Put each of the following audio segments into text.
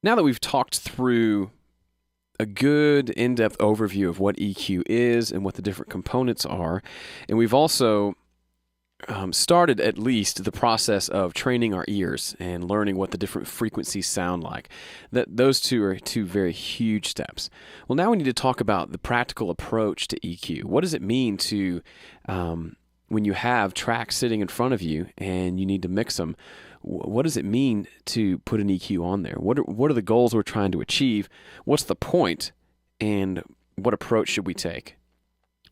Now that we've talked through a good in-depth overview of what EQ is and what the different components are, and we've also started at least the process of training our ears and learning what the different frequencies sound like. Those two are two very huge steps. Well, now we need to talk about the practical approach to EQ. What does it mean to, when you have tracks sitting in front of you and you need to mix them, what does it mean to put an EQ on there? What are the goals we're trying to achieve? What's the point? And what approach should we take?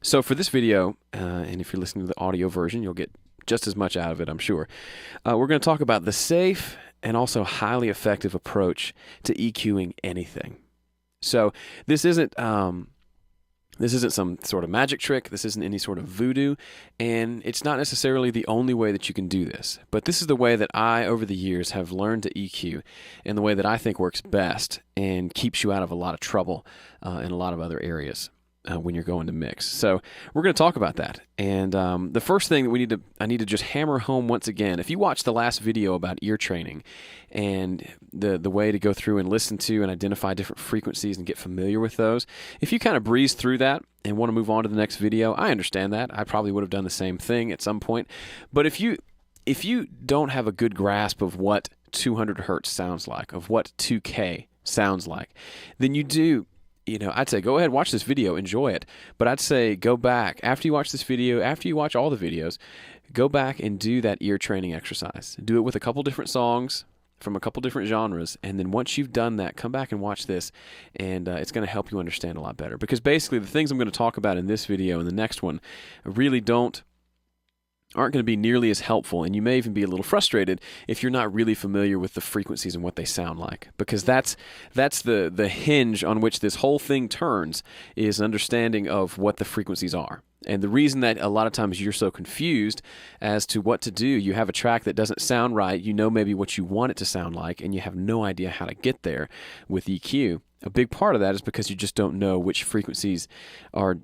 So for this video, and if you're listening to the audio version, you'll get just as much out of it, I'm sure. We're going to talk about the safe and also highly effective approach to EQing anything. So this isn't some sort of magic trick. This isn't any sort of voodoo, and it's not necessarily the only way that you can do this. But this is the way that I, over the years, have learned to EQ, and the way that I think works best and keeps you out of a lot of trouble in a lot of other areas when you're going to mix. So we're going to talk about that. And the first thing that I need to just hammer home once again, if you watched the last video about ear training and the way to go through and listen to and identify different frequencies and get familiar with those, if you kind of breeze through that and want to move on to the next video, I understand that. I probably would have done the same thing at some point. But if you don't have a good grasp of what 200 hertz sounds like, of what 2K sounds like, then I'd say go ahead, watch this video, enjoy it. But I'd say go back after you watch this video, after you watch all the videos, go back and do that ear training exercise. Do it with a couple different songs from a couple different genres. And then once you've done that, come back and watch this. And it's going to help you understand a lot better. Because basically the things I'm going to talk about in this video and the next one really aren't going to be nearly as helpful, and you may even be a little frustrated if you're not really familiar with the frequencies and what they sound like, because that's the hinge on which this whole thing turns, is an understanding of what the frequencies are. And the reason that a lot of times you're so confused as to what to do, you have a track that doesn't sound right, you know maybe what you want it to sound like, and you have no idea how to get there with EQ. A big part of that is because you just don't know which frequencies are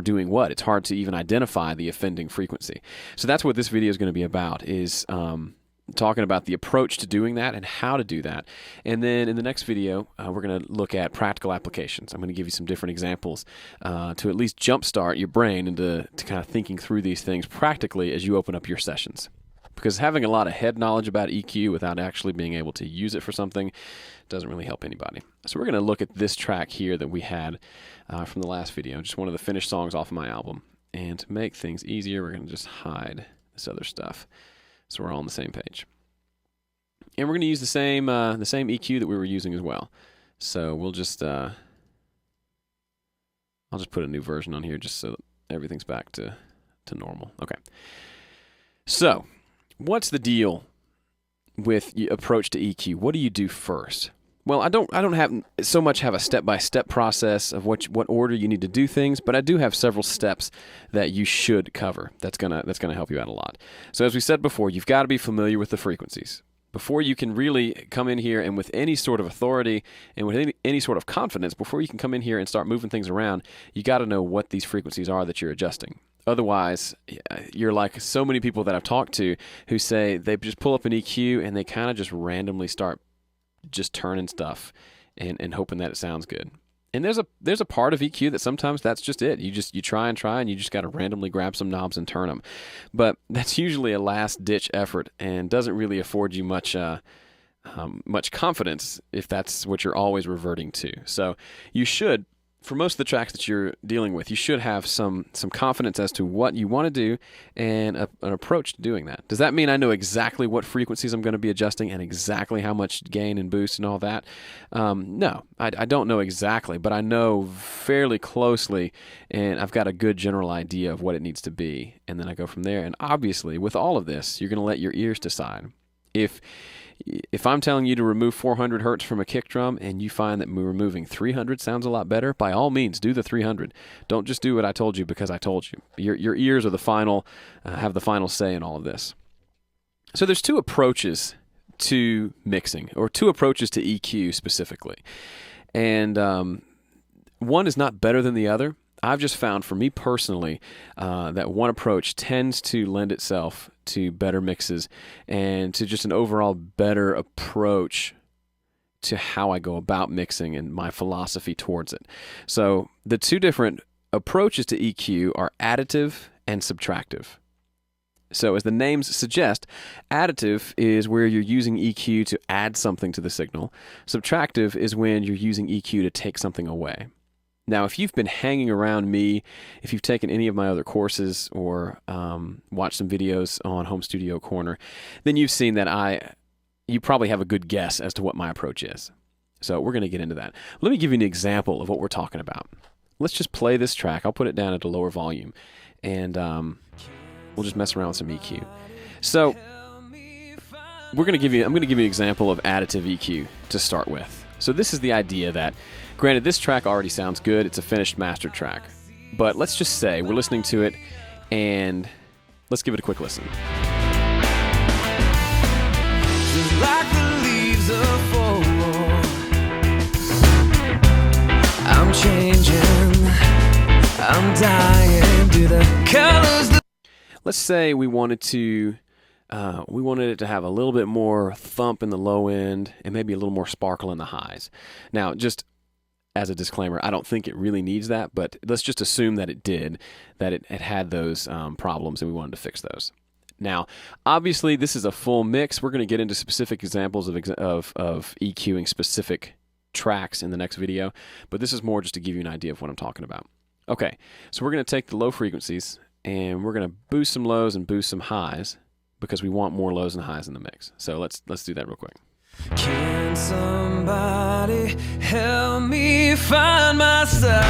doing what. It's hard to even identify the offending frequency. So that's what this video is going to be about, is talking about the approach to doing that and how to do that. And then in the next video, we're going to look at practical applications. I'm going to give you some different examples to at least jumpstart your brain into kind of thinking through these things practically as you open up your sessions. Because having a lot of head knowledge about EQ without actually being able to use it for something doesn't really help anybody. So we're going to look at this track here that we had from the last video, just one of the finished songs off of my album. And to make things easier, we're going to just hide this other stuff so we're all on the same page. And we're going to use the same EQ that we were using as well. So we'll just I'll just put a new version on here just so that everything's back to normal. Okay. So what's the deal with your approach to EQ? What do you do first? Well, I don't have a step-by-step process of what order you need to do things, but I do have several steps that you should cover. That's gonna help you out a lot. So as we said before, you've got to be familiar with the frequencies before you can really come in here and with any sort of authority and with any sort of confidence. Before you can come in here and start moving things around, you got to know what these frequencies are that you're adjusting. Otherwise, you're like so many people that I've talked to who say they just pull up an EQ and they kind of just randomly start just turning stuff and hoping that it sounds good. And there's a part of EQ that sometimes that's just it. You try and you just got to randomly grab some knobs and turn them. But that's usually a last ditch effort and doesn't really afford you much confidence if that's what you're always reverting to. So you should, for most of the tracks that you're dealing with, you should have some confidence as to what you want to do and an approach to doing that. Does that mean I know exactly what frequencies I'm going to be adjusting and exactly how much gain and boost and all that? No, I don't know exactly, but I know fairly closely, and I've got a good general idea of what it needs to be, and then I go from there. And obviously, with all of this, you're going to let your ears decide. If I'm telling you to remove 400 hertz from a kick drum and you find that removing 300 sounds a lot better, by all means, do the 300. Don't just do what I told you because I told you. Your ears are have the final say in all of this. So there's two approaches to mixing, or two approaches to EQ specifically. And one is not better than the other. I've just found for me personally that one approach tends to lend itself to better mixes and to just an overall better approach to how I go about mixing and my philosophy towards it. So the two different approaches to EQ are additive and subtractive. So as the names suggest, additive is where you're using EQ to add something to the signal. Subtractive is when you're using EQ to take something away. Now, if you've been hanging around me, if you've taken any of my other courses or watched some videos on Home Studio Corner, then you've seen that you probably have a good guess as to what my approach is. So we're going to get into that. Let me give you an example of what we're talking about. Let's just play this track. I'll put it down at a lower volume, and we'll just mess around with some EQ. So I'm going to give you an example of additive EQ to start with. So this is the idea that, granted, this track already sounds good. It's a finished mastered track. But let's just say we're listening to it, and let's give it a quick listen. Just like the leaves of fall, I'm changing, I'm dying to the colors. Let's say we wanted it to have a little bit more thump in the low end and maybe a little more sparkle in the highs. Now, just as a disclaimer, I don't think it really needs that, but let's just assume that it did, that it had those problems and we wanted to fix those. Now, obviously, this is a full mix. We're going to get into specific examples of EQing specific tracks in the next video, but this is more just to give you an idea of what I'm talking about. Okay, so we're going to take the low frequencies and we're going to boost some lows and boost some highs because we want more lows and highs in the mix. So let's do that real quick. Can somebody help me find myself?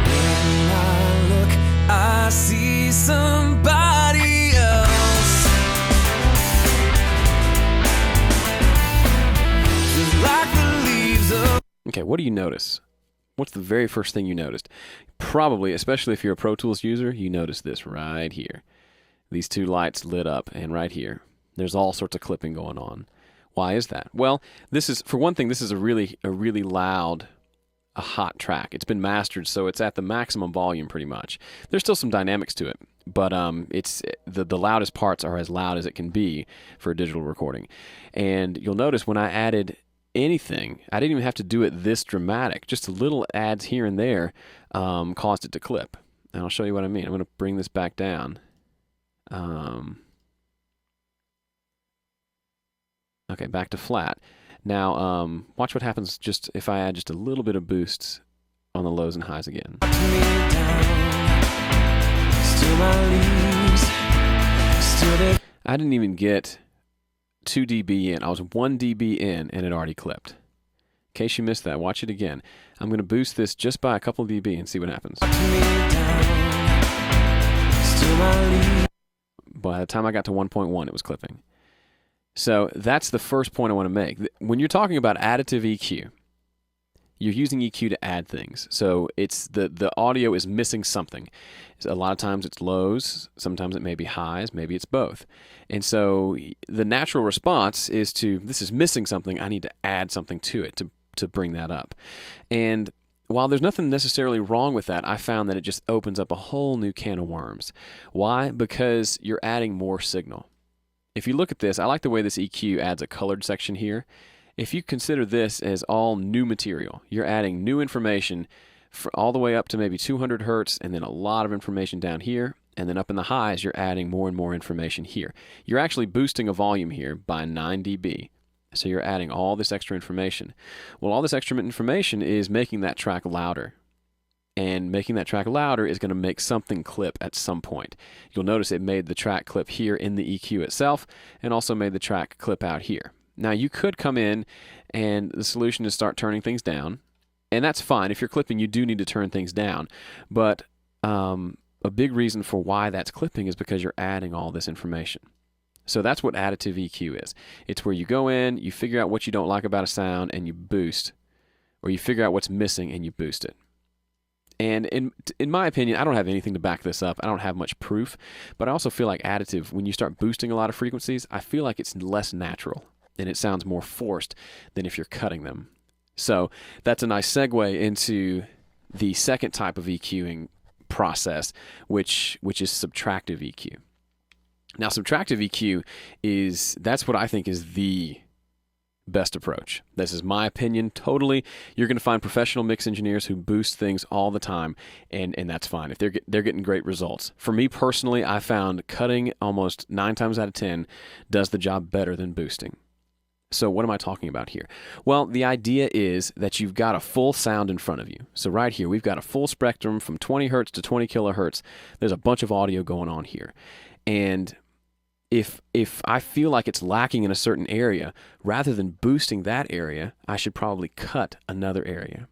When I look, I see somebody else. Just like the leaves of... Okay, what do you notice? What's the very first thing you noticed? Probably, especially if you're a Pro Tools user, you notice this right here. These two lights lit up, and right here, there's all sorts of clipping going on. Why is that? Well, this is, for one thing, this is a really loud, a hot track. It's been mastered, so it's at the maximum volume pretty much. There's still some dynamics to it, but it's the loudest parts are as loud as it can be for a digital recording. And you'll notice when I added anything, I didn't even have to do it this dramatic. Just a little adds here and there caused it to clip. And I'll show you what I mean. I'm going to bring this back down. Okay, back to flat. Now, watch what happens just if I add just a little bit of boosts on the lows and highs again. I didn't even get 2 dB in. I was 1 dB in, and it already clipped. In case you missed that, watch it again. I'm going to boost this just by a couple of dB and see what happens. By the time I got to 1.1, it was clipping. So that's the first point I want to make. When you're talking about additive EQ, you're using EQ to add things. So it's the audio is missing something. A lot of times it's lows, sometimes it may be highs, maybe it's both. And so the natural response is this is missing something, I need to add something to it to bring that up. And while there's nothing necessarily wrong with that, I found that it just opens up a whole new can of worms. Why? Because you're adding more signal. If you look at this, I like the way this EQ adds a colored section here. If you consider this as all new material, you're adding new information for all the way up to maybe 200 hertz and then a lot of information down here. And then up in the highs, you're adding more and more information here. You're actually boosting a volume here by 9 dB. So you're adding all this extra information. Well, all this extra information is making that track louder. And making that track louder is going to make something clip at some point. You'll notice it made the track clip here in the EQ itself and also made the track clip out here. Now, you could come in and the solution is start turning things down. And that's fine. If you're clipping, you do need to turn things down. But a big reason for why that's clipping is because you're adding all this information. So that's what additive EQ is. It's where you go in, you figure out what you don't like about a sound, and you boost. Or you figure out what's missing and you boost it. And in my opinion, I don't have anything to back this up. I don't have much proof. But I also feel like additive, when you start boosting a lot of frequencies, I feel like it's less natural. And it sounds more forced than if you're cutting them. So that's a nice segue into the second type of EQing process, which is subtractive EQ. Now, subtractive EQ that's what I think is the best approach. This is my opinion totally. You're going to find professional mix engineers who boost things all the time, and that's fine if they're getting great results. For me personally, I found cutting almost 9 times out of 10 does the job better than boosting. So what am I talking about here? Well, the idea is that you've got a full sound in front of you. So right here, we've got a full spectrum from 20 hertz to 20 kilohertz. There's a bunch of audio going on here. And if I feel like it's lacking in a certain area, rather than boosting that area, I should probably cut another area.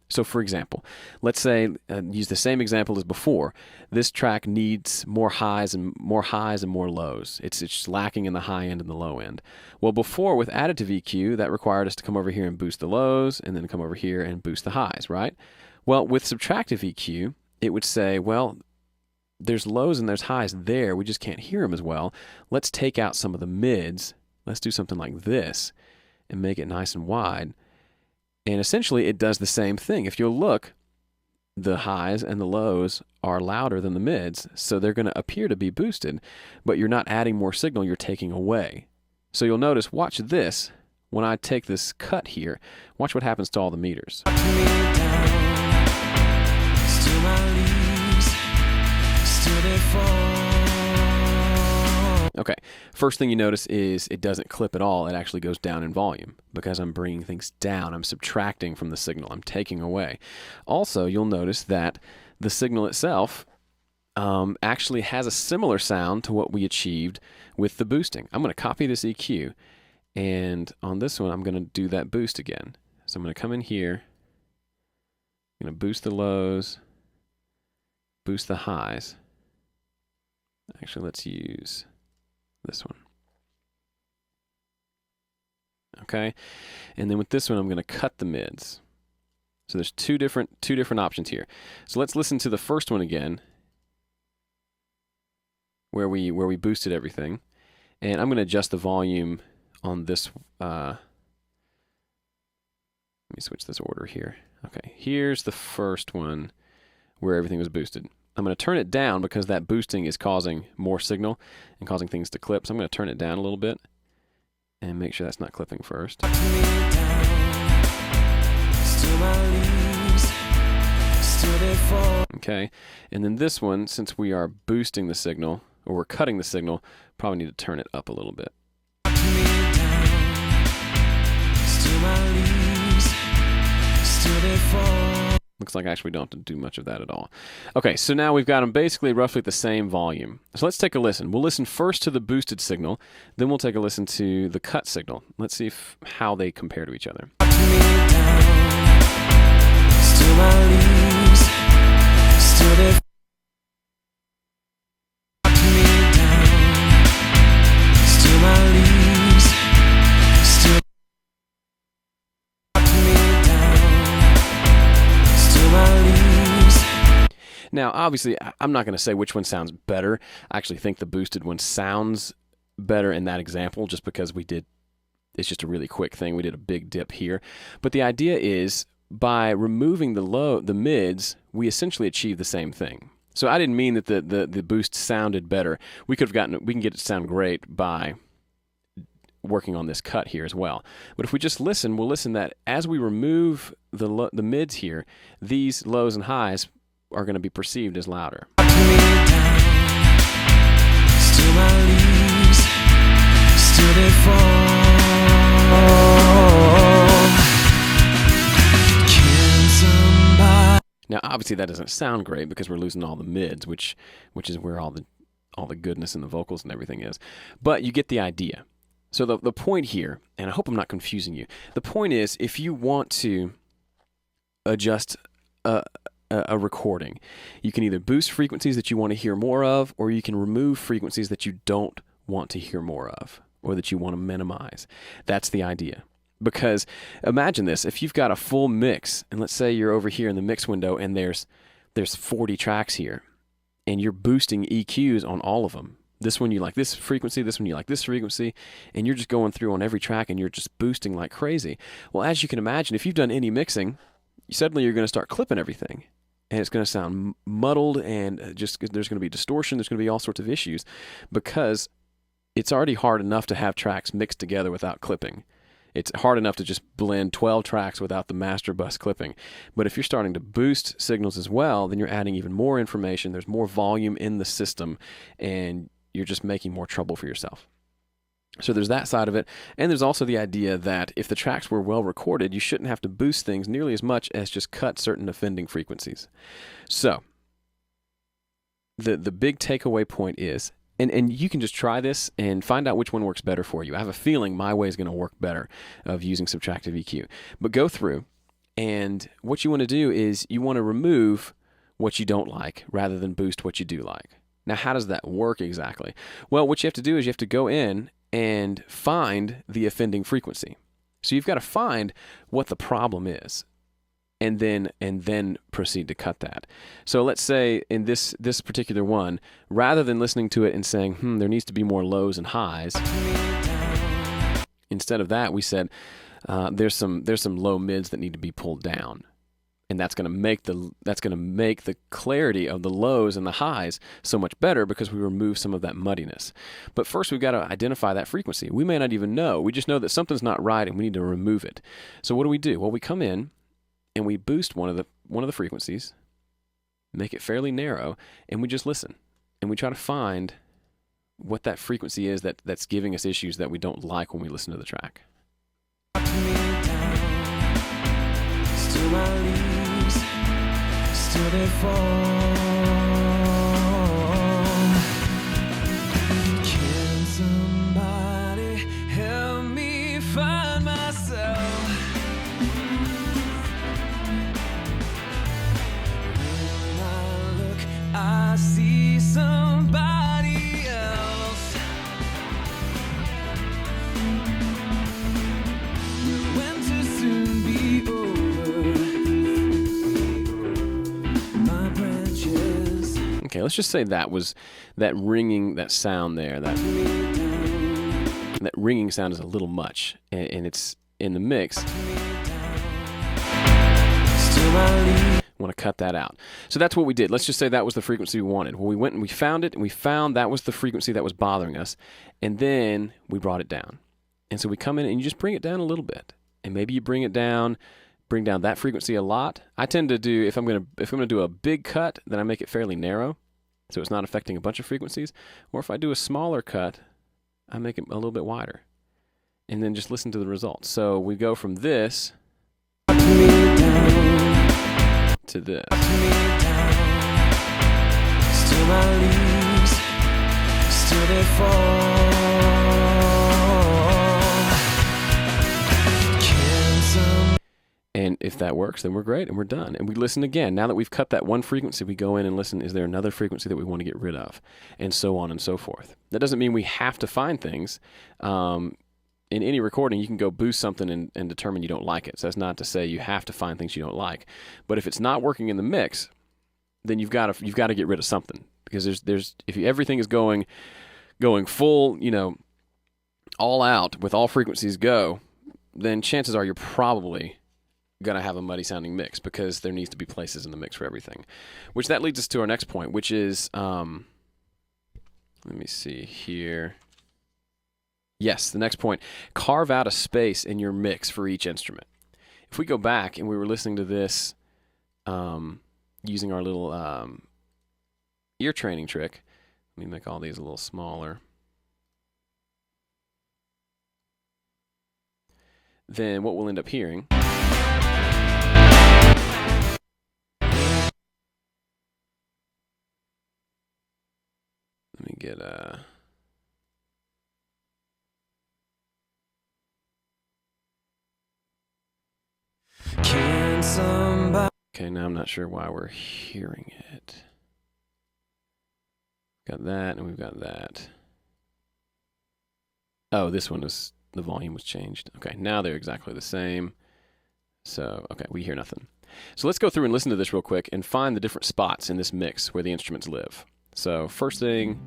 So for example, let's say, use the same example as before, this track needs more highs and more lows. It's just lacking in the high end and the low end. Well, before with additive EQ, that required us to come over here and boost the lows and then come over here and boost the highs, right? Well, with subtractive EQ, it would say, well, there's lows and there's highs there. We just can't hear them as well. Let's take out some of the mids. Let's do something like this and make it nice and wide. And essentially, it does the same thing. If you'll look, the highs and the lows are louder than the mids, so they're going to appear to be boosted, but you're not adding more signal, you're taking away. So you'll notice, watch this. When I take this cut here, watch what happens to all the meters. Okay, first thing you notice is it doesn't clip at all. It actually goes down in volume because I'm bringing things down. I'm subtracting from the signal. I'm taking away. Also, you'll notice that the signal itself actually has a similar sound to what we achieved with the boosting. I'm going to copy this EQ, and on this one, I'm going to do that boost again. So I'm going to come in here. I'm going to boost the lows, boost the highs. Actually, let's use this one. Okay, and then with this one, I'm going to cut the mids. So there's two different options here. So let's listen to the first one again, where we boosted everything, and I'm going to adjust the volume on this. Let me switch this order here. Okay, here's the first one where everything was boosted. I'm going to turn it down because that boosting is causing more signal and causing things to clip. So I'm going to turn it down a little bit and make sure that's not clipping first. Okay, and then this one, since we are boosting the signal, or we're cutting the signal, probably need to turn it up a little bit. Looks like actually we don't have to do much of that at all. Okay, so now we've got them basically roughly at the same volume. So let's take a listen. We'll listen first to the boosted signal, then we'll take a listen to the cut signal. Let's see how they compare to each other. Now, obviously, I'm not going to say which one sounds better. I actually think the boosted one sounds better in that example just because it's just a really quick thing. We did a big dip here. But the idea is by removing the mids, we essentially achieve the same thing. So I didn't mean that the boost sounded better. We can get it to sound great by working on this cut here as well. But if we just listen, we'll listen that as we remove the mids here, these lows and highs are going to be perceived as louder. Now, obviously, that doesn't sound great because we're losing all the mids, which is where all the goodness in the vocals and everything is. But you get the idea. So the point here, and I hope I'm not confusing you, the point is if you want to adjust a recording, you can either boost frequencies that you want to hear more of, or you can remove frequencies that you don't want to hear more of, or that you want to minimize. That's the idea. Because imagine this, if you've got a full mix, and let's say you're over here in the mix window and there's 40 tracks here, and you're boosting EQs on all of them. This one you like this frequency, this one you like this frequency, and you're just going through on every track and you're just boosting like crazy. Well, as you can imagine, if you've done any mixing, suddenly you're going to start clipping everything. and it's going to sound muddled, and just there's going to be distortion. There's going to be all sorts of issues because it's already hard enough to have tracks mixed together without clipping. It's hard enough to just blend 12 tracks without the master bus clipping. But if you're starting to boost signals as well, then you're adding even more information. There's more volume in the system, and you're just making more trouble for yourself. So there's that side of it. And there's also the idea that if the tracks were well recorded, you shouldn't have to boost things nearly as much as just cut certain offending frequencies. So the big takeaway point is, and you can just try this and find out which one works better for you. I have a feeling my way is going to work better of using subtractive EQ. But go through, and what you want to do is you want to remove what you don't like rather than boost what you do like. Now, how does that work exactly? Well, what you have to do is you have to go in and find the offending frequency. So you've got to find what the problem is, and then proceed to cut that. So let's say in this particular one, rather than listening to it and saying, there needs to be more lows and highs, instead of that, we said there's some low mids that need to be pulled down. And that's going to make the clarity of the lows and the highs so much better because we remove some of that muddiness. But first, we've got to identify that frequency. We may not even know. We just know that something's not right, and we need to remove it. So what do? Well, we come in and we boost one of the frequencies, make it fairly narrow, and we just listen. And we try to find what that frequency is that's giving us issues that we don't like when we listen to the track. Still they fall. Can somebody help me find myself? When I look, I see somebody else. When too soon be over. Okay, let's just say that was that ringing, that sound there, that ringing sound is a little much, and it's in the mix. I want to cut that out. So that's what we did. Let's just say that was the frequency we wanted. Well, we went and we found it, and we found that was the frequency that was bothering us, and then we brought it down. And so we come in and you just bring it down a little bit, and maybe you bring down that frequency a lot. I tend to do, if I'm going to do a big cut, then I make it fairly narrow, so it's not affecting a bunch of frequencies. Or if I do a smaller cut, I make it a little bit wider, and then just listen to the results. So we go from this to this. Still my leaves, still they fall. And if that works, then we're great and we're done. And we listen again. Now that we've cut that one frequency, we go in and listen, is there another frequency that we want to get rid of? And so on and so forth. That doesn't mean we have to find things. In any recording, you can go boost something and determine you don't like it. So that's not to say you have to find things you don't like. But if it's not working in the mix, then you've got to get rid of something. Because if everything is going full, all out with all frequencies go, then chances are you're probably going to have a muddy sounding mix because there needs to be places in the mix for everything. Which that leads us to our next point, which is, let me see here. Yes, the next point, carve out a space in your mix for each instrument. If we go back and we were listening to this using our little ear training trick, let me make all these a little smaller. Then what we'll end up hearing let me get Can somebody... Okay, now I'm not sure why we're hearing it. Got that, and we've got that. Oh, this one was, the volume was changed. Okay, now they're exactly the same. So, okay, we hear nothing. So let's go through and listen to this real quick and find the different spots in this mix where the instruments live. So, first thing...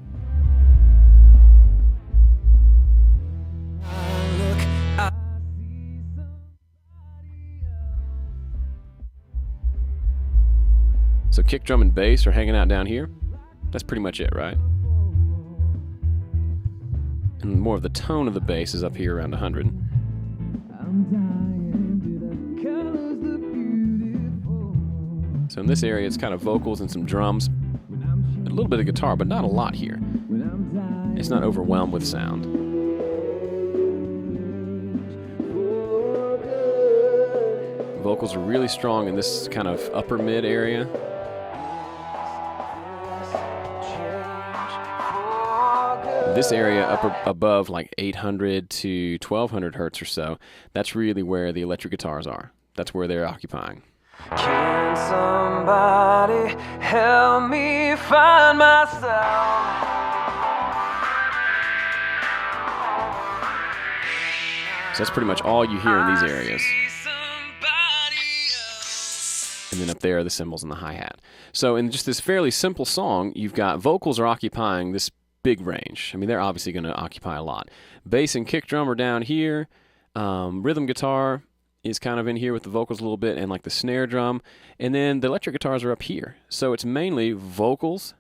So kick drum and bass are hanging out down here. That's pretty much it, right? And more of the tone of the bass is up here around 100. So in this area, it's kind of vocals and some drums, a little bit of guitar, but not a lot here. It's not overwhelmed with sound. Vocals are really strong in this kind of upper mid area. This area up above like 800 to 1200 hertz or so, that's really where the electric guitars are. That's where they're occupying. Can somebody help me find myself? So that's pretty much all you hear in these areas. And then up there are the cymbals and the hi-hat. So in just this fairly simple song, you've got vocals are occupying this big range. I mean, they're obviously going to occupy a lot. Bass and kick drum are down here. Rhythm guitar is kind of in here with the vocals a little bit, and like the snare drum. And then the electric guitars are up here. So it's mainly vocals,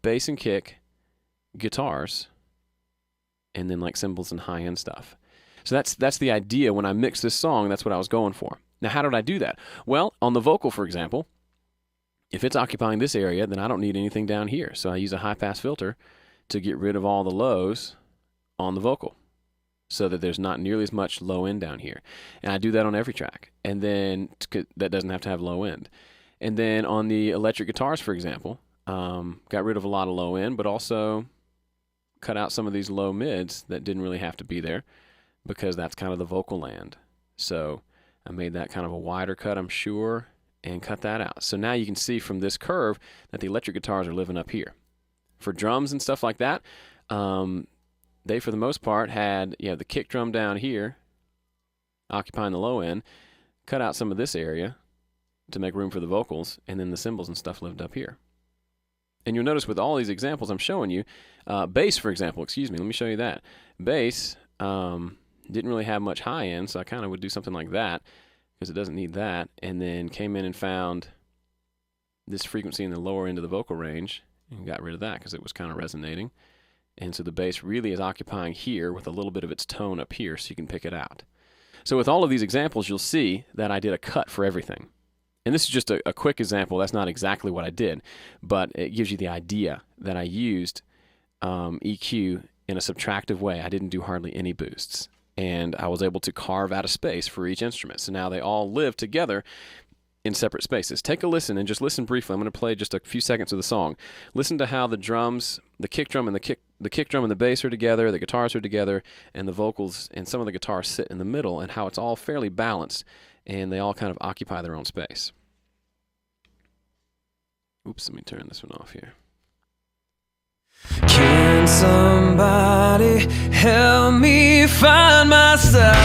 bass and kick, guitars, and then like cymbals and high-end stuff. So that's the idea. When I mixed this song, that's what I was going for. Now, how did I do that? Well, on the vocal, for example, if it's occupying this area, then I don't need anything down here. So I use a high-pass filter to get rid of all the lows on the vocal so that there's not nearly as much low end down here. And I do that on every track. And then that doesn't have to have low end. And then on the electric guitars, for example, got rid of a lot of low end, but also cut out some of these low mids that didn't really have to be there because that's kind of the vocal land. So I made that kind of a wider cut, I'm sure, and cut that out. So now you can see from this curve that the electric guitars are living up here. For drums and stuff like that, they, for the most part, had the kick drum down here, occupying the low end, cut out some of this area to make room for the vocals, and then the cymbals and stuff lived up here. And you'll notice with all these examples I'm showing you, bass, for example, let me show you that. Bass didn't really have much high end, so I kind of would do something like that, because it doesn't need that, and then came in and found this frequency in the lower end of the vocal range, and got rid of that because it was kind of resonating. And so the bass really is occupying here with a little bit of its tone up here so you can pick it out. So with all of these examples, you'll see that I did a cut for everything. And this is just a quick example. That's not exactly what I did, but it gives you the idea that I used EQ in a subtractive way. I didn't do hardly any boosts. And I was able to carve out a space for each instrument. So now they all live together in separate spaces. Take a listen and just listen briefly. I'm going to play just a few seconds of the song. Listen to how the drums, the kick drum and the kick drum and the bass are together, the guitars are together, and the vocals and some of the guitars sit in the middle, and how it's all fairly balanced and they all kind of occupy their own space. Oops, let me turn this one off here. Can somebody help me find myself?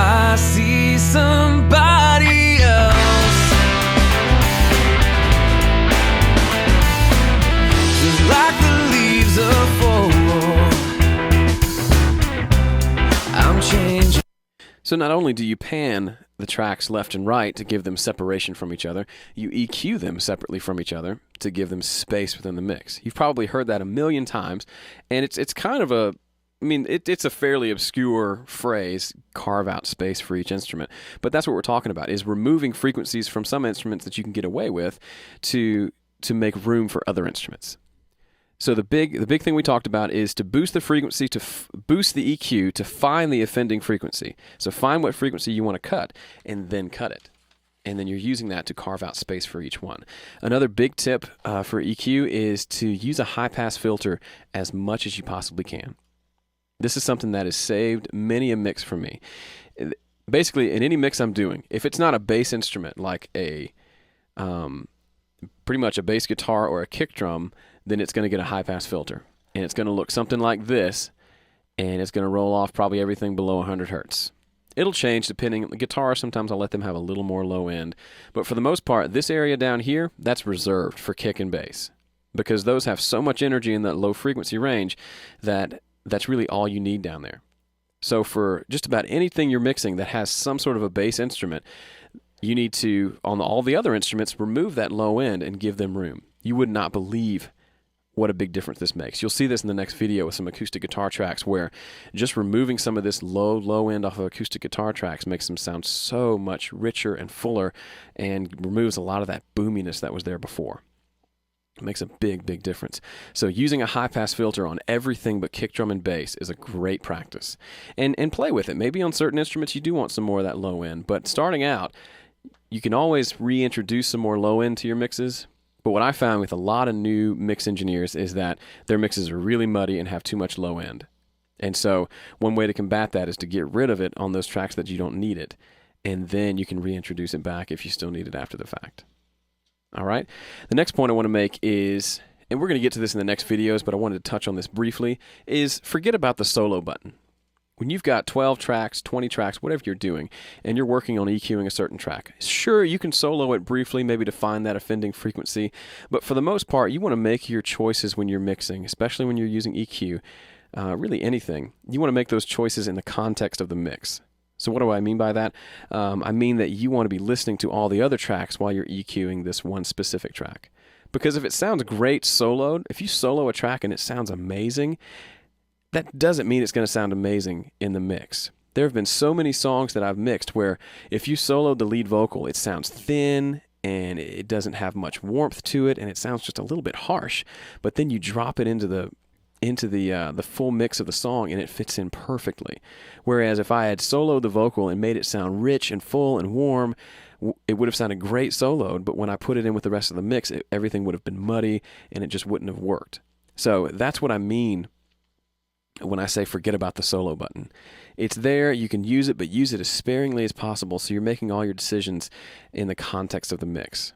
I see somebody else, just like the leaves fall. I'm changing. So not only do you pan the tracks left and right to give them separation from each other, you EQ them separately from each other to give them space within the mix. You've probably heard that a million times, and it's kind of a it's a fairly obscure phrase, carve out space for each instrument. But that's what we're talking about, is removing frequencies from some instruments that you can get away with to make room for other instruments. So the big thing we talked about is to boost the frequency, to boost the EQ, to find the offending frequency. So find what frequency you want to cut, and then cut it. And then you're using that to carve out space for each one. Another big tip for EQ is to use a high-pass filter as much as you possibly can. This is something that has saved many a mix for me. Basically, in any mix I'm doing, if it's not a bass instrument like a pretty much a bass guitar or a kick drum, then it's going to get a high-pass filter. And it's going to look something like this, and it's going to roll off probably everything below 100 hertz. It'll change depending on the guitar. Sometimes I'll let them have a little more low end. But for the most part, this area down here, that's reserved for kick and bass, because those have so much energy in that low frequency range that that's really all you need down there. So for just about anything you're mixing that has some sort of a bass instrument, you need to, on all the other instruments, remove that low end and give them room. You would not believe what a big difference this makes. You'll see this in the next video with some acoustic guitar tracks where just removing some of this low end off of acoustic guitar tracks makes them sound so much richer and fuller and removes a lot of that boominess that was there before. It makes a big difference. So using a high-pass filter on everything but kick drum and bass is a great practice. And play with it. Maybe on certain instruments you do want some more of that low end, but starting out, you can always reintroduce some more low end to your mixes. But what I found with a lot of new mix engineers is that their mixes are really muddy and have too much low end. And so one way to combat that is to get rid of it on those tracks that you don't need it. And then you can reintroduce it back if you still need it after the fact. All right. The next point I want to make is, and we're going to get to this in the next videos, but I wanted to touch on this briefly, is forget about the solo button. When you've got 12 tracks, 20 tracks, whatever you're doing, and you're working on EQing a certain track, sure, you can solo it briefly, maybe to find that offending frequency, but for the most part, you want to make your choices when you're mixing, especially when you're using EQ, really anything. You want to make those choices in the context of the mix. So what do I mean by that? I mean that you want to be listening to all the other tracks while you're EQing this one specific track. Because if it sounds great soloed, if you solo a track and it sounds amazing, that doesn't mean it's going to sound amazing in the mix. There have been so many songs that I've mixed where if you soloed the lead vocal, it sounds thin and it doesn't have much warmth to it and it sounds just a little bit harsh. But then you drop it into the full mix of the song and it fits in perfectly. Whereas if I had soloed the vocal and made it sound rich and full and warm, it would have sounded great soloed, but when I put it in with the rest of the mix, everything would have been muddy and it just wouldn't have worked. So that's what I mean when I say forget about the solo button. It's there, you can use it, but use it as sparingly as possible so you're making all your decisions in the context of the mix.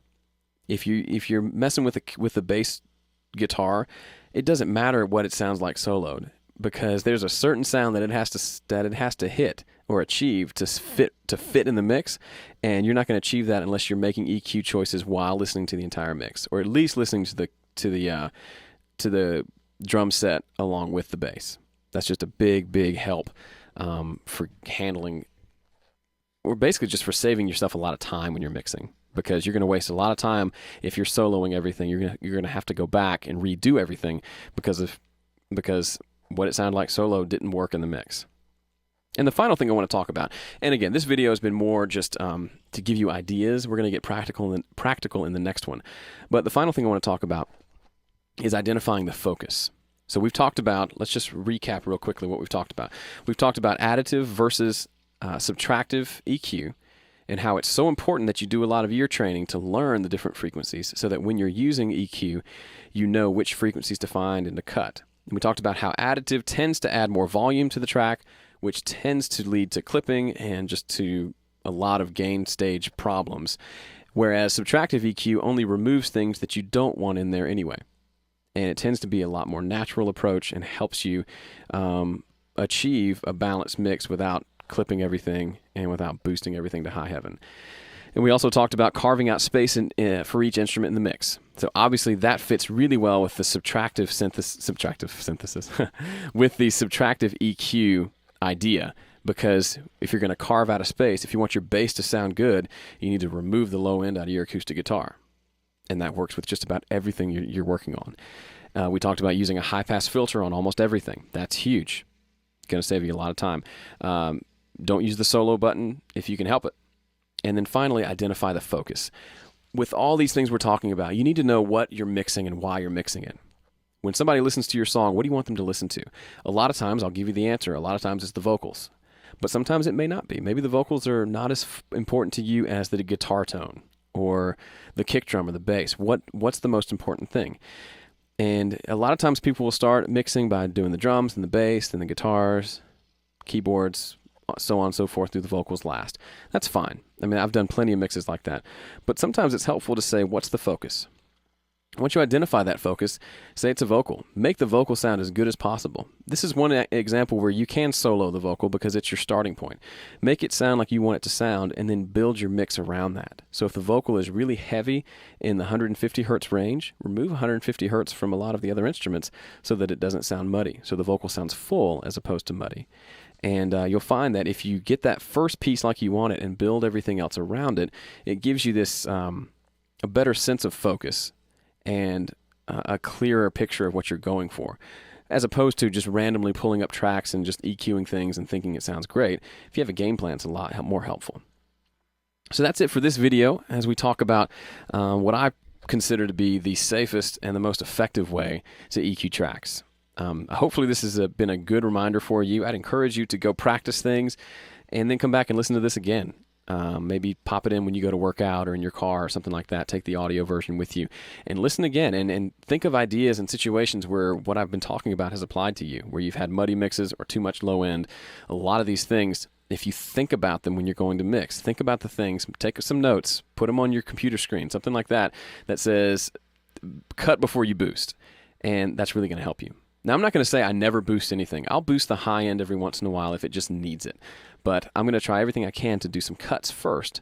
If you're messing with the bass guitar, it doesn't matter what it sounds like soloed, because there's a certain sound that it has to hit or achieve to fit in the mix, and you're not going to achieve that unless you're making EQ choices while listening to the entire mix, or at least listening to the drum set along with the bass. That's just a big help for handling, or basically just for saving yourself a lot of time when you're mixing. Because you're going to waste a lot of time if you're soloing everything. You're going to have to go back and redo everything because what it sounded like solo didn't work in the mix. And the final thing I want to talk about, and again, this video has been more just to give you ideas. We're going to get practical in the next one. But the final thing I want to talk about is identifying the focus. So we've talked about, let's just recap real quickly what we've talked about. We've talked about additive versus subtractive EQ, and how it's so important that you do a lot of ear training to learn the different frequencies so that when you're using EQ, you know which frequencies to find and to cut. And we talked about how additive tends to add more volume to the track, which tends to lead to clipping and just to a lot of gain stage problems, whereas subtractive EQ only removes things that you don't want in there anyway. And it tends to be a lot more natural approach and helps you achieve a balanced mix without clipping everything and without boosting everything to high heaven. And we also talked about carving out space for each instrument in the mix. So obviously that fits really well with the subtractive synthesis with the subtractive EQ idea, because if you're going to carve out a space, if you want your bass to sound good, you need to remove the low end out of your acoustic guitar. And that works with just about everything you're working on. We talked about using a high-pass filter on almost everything. That's huge. It's going to save you a lot of time. Don't use the solo button if you can help it. And then finally, identify the focus. With all these things we're talking about, you need to know what you're mixing and why you're mixing it. When somebody listens to your song, what do you want them to listen to? A lot of times, I'll give you the answer. A lot of times it's the vocals. But sometimes it may not be. Maybe the vocals are not as important to you as the guitar tone or the kick drum or the bass. What's the most important thing? And a lot of times people will start mixing by doing the drums and the bass, then the guitars, keyboards, so on and so forth through the vocals last. That's fine. I mean, I've done plenty of mixes like that. But sometimes it's helpful to say, what's the focus? Once you identify that focus, say it's a vocal. Make the vocal sound as good as possible. This is one example where you can solo the vocal because it's your starting point. Make it sound like you want it to sound and then build your mix around that. So if the vocal is really heavy in the 150 hertz range, remove 150 hertz from a lot of the other instruments so that it doesn't sound muddy. So the vocal sounds full as opposed to muddy. And you'll find that if you get that first piece like you want it and build everything else around it, it gives you this a better sense of focus and a clearer picture of what you're going for, as opposed to just randomly pulling up tracks and just EQing things and thinking it sounds great. If you have a game plan, it's a lot more helpful. So that's it for this video as we talk about what I consider to be the safest and the most effective way to EQ tracks. Hopefully this has been a good reminder for you. I'd encourage you to go practice things and then come back and listen to this again. Maybe pop it in when you go to work out or in your car or something like that. Take the audio version with you and listen again and think of ideas and situations where what I've been talking about has applied to you, where you've had muddy mixes or too much low end. A lot of these things, if you think about them when you're going to mix, think about the things, take some notes, put them on your computer screen, something like that, that says cut before you boost. And that's really going to help you. Now, I'm not going to say I never boost anything. I'll boost the high end every once in a while if it just needs it. But I'm going to try everything I can to do some cuts first,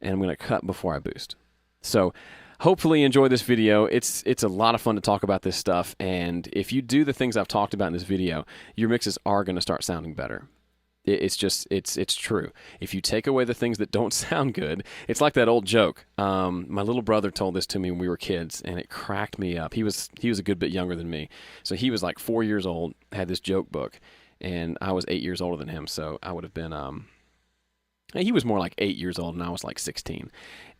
and I'm going to cut before I boost. So hopefully you enjoy this video. It's a lot of fun to talk about this stuff, and if you do the things I've talked about in this video, your mixes are going to start sounding better. It's true. If you take away the things that don't sound good, it's like that old joke. My little brother told this to me when we were kids, and it cracked me up. He was a good bit younger than me, so he was like 4 years old, had this joke book, and I was 8 years older than him, so I would have been. He was more like 8 years old, and I was like 16.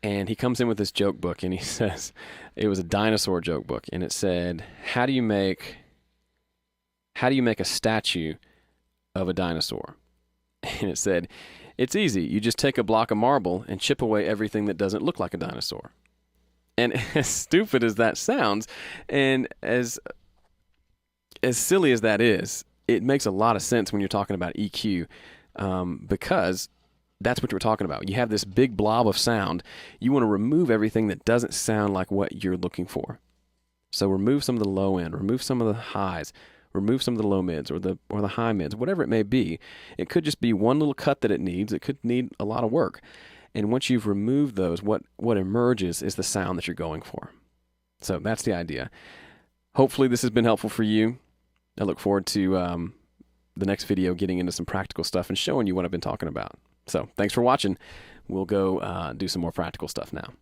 And he comes in with this joke book, and he says it was a dinosaur joke book, and it said, "How do you make a statue of a dinosaur?" And it said, "It's easy. You just take a block of marble and chip away everything that doesn't look like a dinosaur." And as stupid as that sounds, and as silly as that is, it makes a lot of sense when you're talking about EQ, because that's what we're talking about. You have this big blob of sound. You want to remove everything that doesn't sound like what you're looking for. So remove some of the low end, remove some of the highs, remove some of the low mids or the high mids, whatever it may be. It could just be one little cut that it needs. It could need a lot of work. And once you've removed those, what emerges is the sound that you're going for. So that's the idea. Hopefully this has been helpful for you. I look forward to the next video getting into some practical stuff and showing you what I've been talking about. So thanks for watching. We'll go do some more practical stuff now.